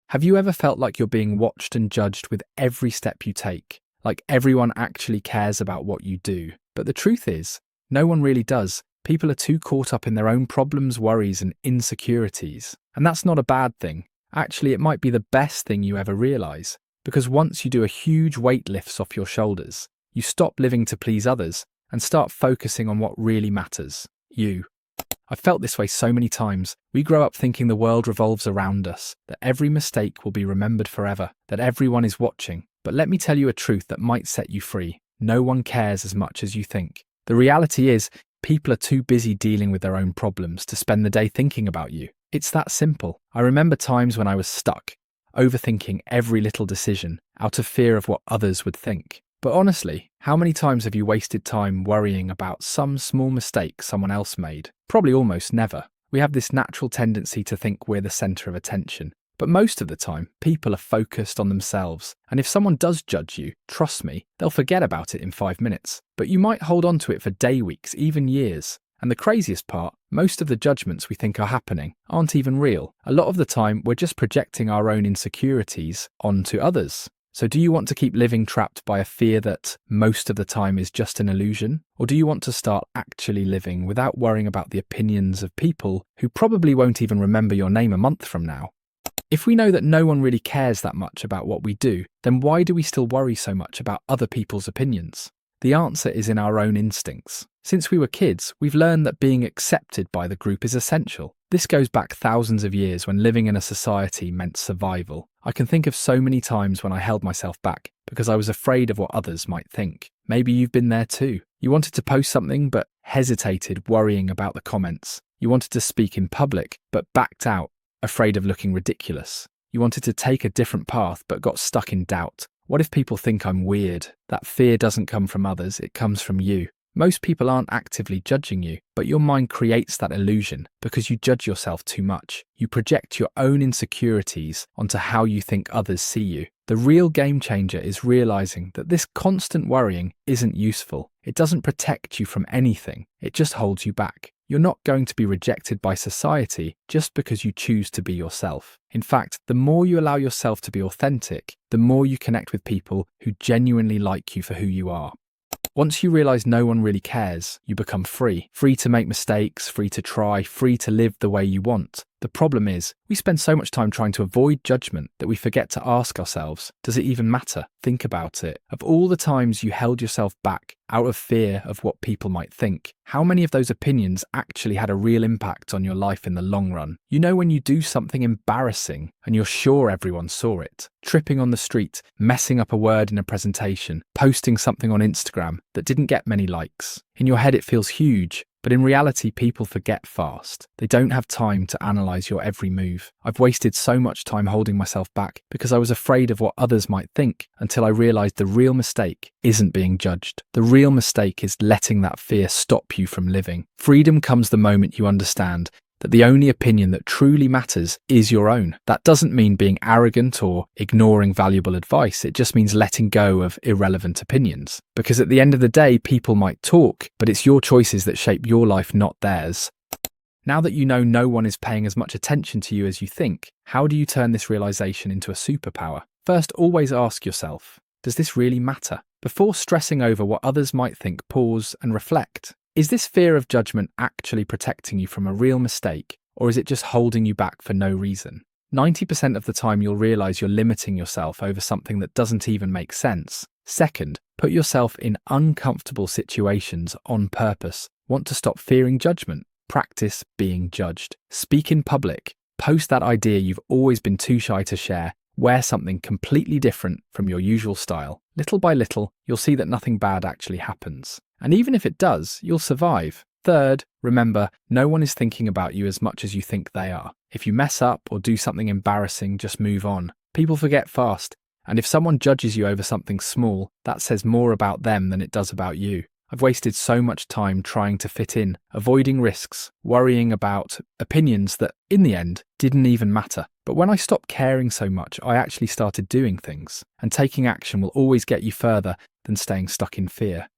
Have you ever felt like you're being watched and judged with every step you take? Like everyone actually cares about what you do? But the truth is, no one really does. People are too caught up in their own problems, worries, and insecurities. And that's not a bad thing. Actually, it might be the best thing you ever realize. Because once you do, a huge weight lifts off your shoulders. You stop living to please others and start focusing on what really matters. You. I've felt this way so many times. We grow up thinking the world revolves around us, that every mistake will be remembered forever, that everyone is watching. But let me tell you a truth that might set you free. No one cares as much as you think. The reality is, people are too busy dealing with their own problems to spend the day thinking about you. It's that simple. I remember times when I was stuck, overthinking every little decision out of fear of what others would think. But honestly, how many times have you wasted time worrying about some small mistake someone else made? Probably almost never. We have this natural tendency to think we're the center of attention. But most of the time, people are focused on themselves. And if someone does judge you, trust me, they'll forget about it in 5 minutes. But you might hold on to it for days, weeks, even years. And the craziest part, most of the judgments we think are happening aren't even real. A lot of the time, we're just projecting our own insecurities onto others. So do you want to keep living trapped by a fear that most of the time is just an illusion? Or do you want to start actually living without worrying about the opinions of people who probably won't even remember your name a month from now? If we know that no one really cares that much about what we do, then why do we still worry so much about other people's opinions? The answer is in our own instincts. Since we were kids, we've learned that being accepted by the group is essential. This goes back thousands of years when living in a society meant survival. I can think of so many times when I held myself back because I was afraid of what others might think. Maybe you've been there too. You wanted to post something but hesitated, worrying about the comments. You wanted to speak in public but backed out, afraid of looking ridiculous. You wanted to take a different path but got stuck in doubt. What if people think I'm weird? That fear doesn't come from others, it comes from you. Most people aren't actively judging you, but your mind creates that illusion because you judge yourself too much. You project your own insecurities onto how you think others see you. The real game changer is realizing that this constant worrying isn't useful. It doesn't protect you from anything. It just holds you back. You're not going to be rejected by society just because you choose to be yourself. In fact, the more you allow yourself to be authentic, the more you connect with people who genuinely like you for who you are. Once you realize no one really cares, you become free. Free to make mistakes, free to try, free to live the way you want. The problem is, we spend so much time trying to avoid judgment that we forget to ask ourselves, does it even matter? Think about it. Of all the times you held yourself back out of fear of what people might think, how many of those opinions actually had a real impact on your life in the long run? You know, when you do something embarrassing and you're sure everyone saw it, tripping on the street, messing up a word in a presentation, posting something on Instagram that didn't get many likes. In your head it feels huge, but in reality people forget fast. They don't have time to analyze your every move. I've wasted so much time holding myself back because I was afraid of what others might think until I realized the real mistake isn't being judged. The real mistake is letting that fear stop you from living. Freedom comes the moment you understand that the only opinion that truly matters is your own. That doesn't mean being arrogant or ignoring valuable advice. It just means letting go of irrelevant opinions. Because at the end of the day, people might talk, but it's your choices that shape your life, not theirs. Now that you know no one is paying as much attention to you as you think, how do you turn this realization into a superpower? First, always ask yourself, does this really matter? Before stressing over what others might think, pause and reflect. Is this fear of judgment actually protecting you from a real mistake, or is it just holding you back for no reason? 90% of the time you'll realize you're limiting yourself over something that doesn't even make sense. Second, put yourself in uncomfortable situations on purpose. Want to stop fearing judgment? Practice being judged. Speak in public. Post that idea you've always been too shy to share. Wear something completely different from your usual style. Little by little, you'll see that nothing bad actually happens. And even if it does, you'll survive. Third, remember, no one is thinking about you as much as you think they are. If you mess up or do something embarrassing, just move on. People forget fast, and if someone judges you over something small, that says more about them than it does about you. I've wasted so much time trying to fit in, avoiding risks, worrying about opinions that, in the end, didn't even matter. But when I stopped caring so much, I actually started doing things. And taking action will always get you further than staying stuck in fear.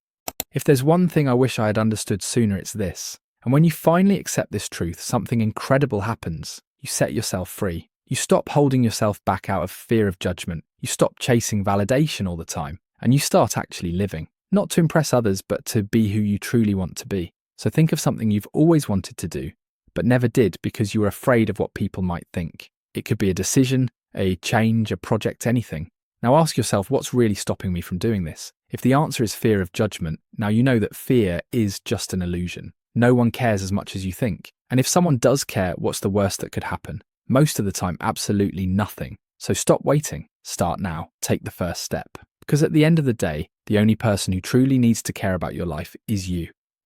If there's one thing I wish I had understood sooner, it's this. And when you finally accept this truth, something incredible happens. You set yourself free. You stop holding yourself back out of fear of judgment. You stop chasing validation all the time, and you start actually living. Not to impress others, but to be who you truly want to be. So think of something you've always wanted to do, but never did because you were afraid of what people might think. It could be a decision, a change, a project, anything. Now ask yourself, what's really stopping me from doing this? If the answer is fear of judgment, now you know that fear is just an illusion. No one cares as much as you think. And if someone does care, what's the worst that could happen? Most of the time, absolutely nothing. So stop waiting. Start now. Take the first step. Because at the end of the day, the only person who truly needs to care about your life is you.